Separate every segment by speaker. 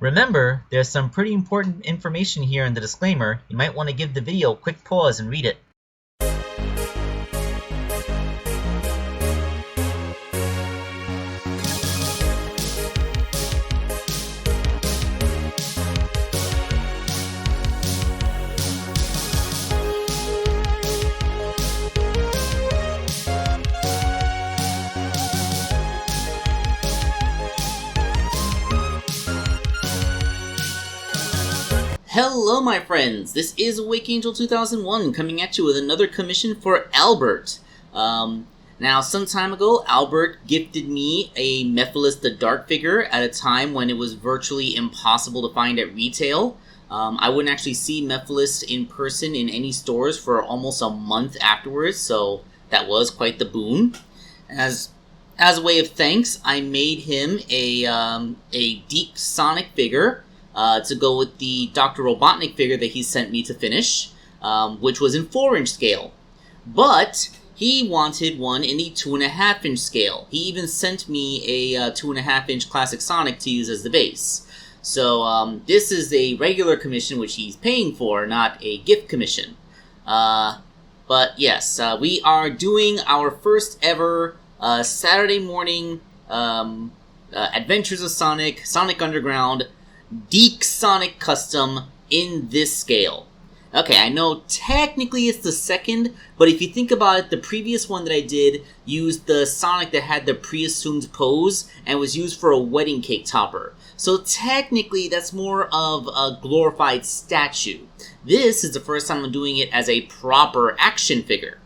Speaker 1: Remember, there's some pretty important information here in the disclaimer. You might want to give the video a quick pause and read it.
Speaker 2: Hello my friends, this is Awake Angel 2001 coming at you with another commission for Albert. Now some time ago, Albert gifted me a Mephiles the Dark figure at a time when it was virtually impossible to find at retail. I wouldn't actually see Mephiles in person in any stores for almost a month afterwards, so that was quite the boon. As a way of thanks, I made him a DiC Sonic figure to go with the Dr. Robotnik figure that he sent me to finish, which was in 4-inch scale. But he wanted one in the 2.5-inch scale. He even sent me a 2.5-inch Classic Sonic to use as the base. So this is a regular commission which he's paying for, not a gift commission. But yes, we are doing our first ever Saturday morning Adventures of Sonic, Sonic Underground, DiC Sonic Custom in this scale. Okay, I know technically it's the second, but if you think about it, the previous one that I did used the Sonic that had the pre-assumed pose and was used for a wedding cake topper. So technically that's more of a glorified statue. This is the first time I'm doing it as a proper action figure.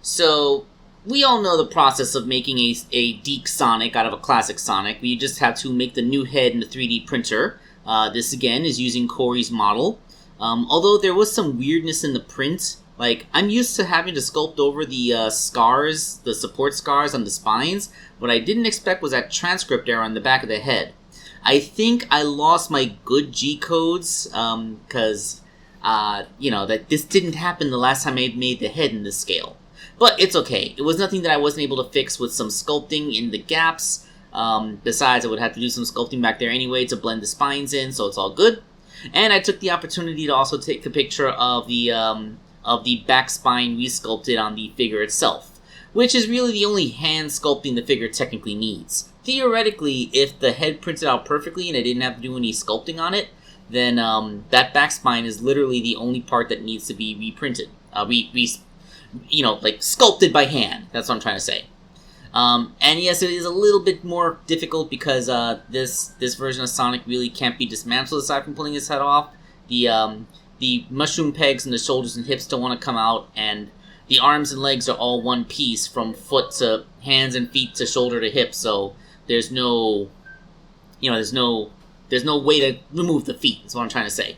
Speaker 2: So we all know the process of making a DiC Sonic out of a classic Sonic. We just have to make the new head in the 3D printer. This again is using Corey's model. Although there was some weirdness in the print, like I'm used to having to sculpt over the scars, the support scars on the spines. What I didn't expect was that transcript error on the back of the head. I think I lost my good G codes because that this didn't happen the last time I made the head in this scale. But it's okay. It was nothing that I wasn't able to fix with some sculpting in the gaps. Besides, I would have to do some sculpting back there anyway to blend the spines in, so it's all good. And I took the opportunity to also take a picture of the back spine resculpted on the figure itself, which is really the only hand sculpting the figure technically needs. Theoretically, if the head printed out perfectly and I didn't have to do any sculpting on it, then that back spine is literally the only part that needs to be reprinted. Like sculpted by hand. That's what I'm trying to say. And yes, it is a little bit more difficult because this version of Sonic really can't be dismantled aside from pulling his head off. The mushroom pegs and the shoulders and hips don't want to come out, and the arms and legs are all one piece from foot to hands and feet to shoulder to hip. So there's no way to remove the feet. That's what I'm trying to say.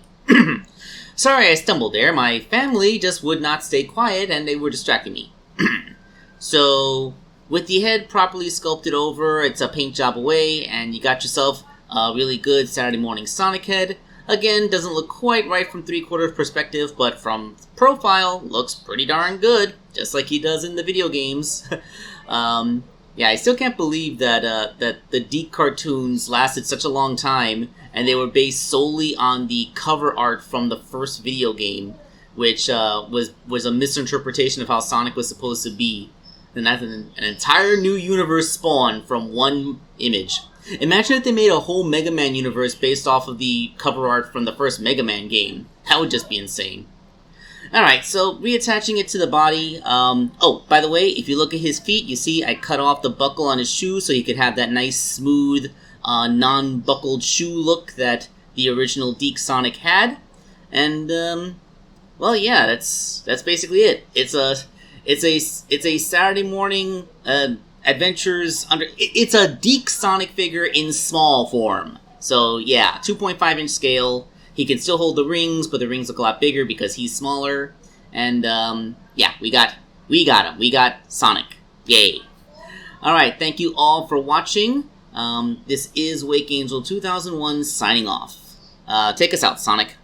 Speaker 2: Sorry I stumbled there. My family just would not stay quiet and they were distracting me. So, with the head properly sculpted over, it's a paint job away, and you got yourself a really good Saturday morning Sonic head. Again, doesn't look quite right from 3/4 perspective, but from profile, looks pretty darn good, just like he does in the video games. Yeah, I still can't believe that the DiC cartoons lasted such a long time, and they were based solely on the cover art from the first video game, which was a misinterpretation of how Sonic was supposed to be. And that's an entire new universe spawned from one image. Imagine if they made a whole Mega Man universe based off of the cover art from the first Mega Man game. That would just be insane. Alright, so reattaching it to the body. Oh, by the way, if you look at his feet, you see I cut off the buckle on his shoe so he could have that nice, smooth, non-buckled shoe look that the original DiC Sonic had. And, well, yeah, that's basically it. It's a Saturday morning adventures under. It's a DiC Sonic figure in small form. So yeah, 2.5-inch scale. He can still hold the rings, but the rings look a lot bigger because he's smaller. And yeah, we got him. We got Sonic. Yay! All right, thank you all for watching. This is Wake Angel 2001 signing off. Take us out, Sonic.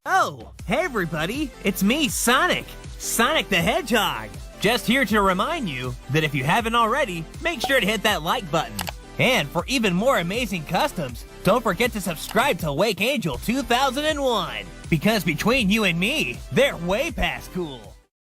Speaker 3: Oh, hey everybody, it's me, Sonic! Sonic the Hedgehog! Just here to remind you that if you haven't already, make sure to hit that like button. And for even more amazing customs, don't forget to subscribe to Wake Angel 2001. Because between you and me, they're way past cool.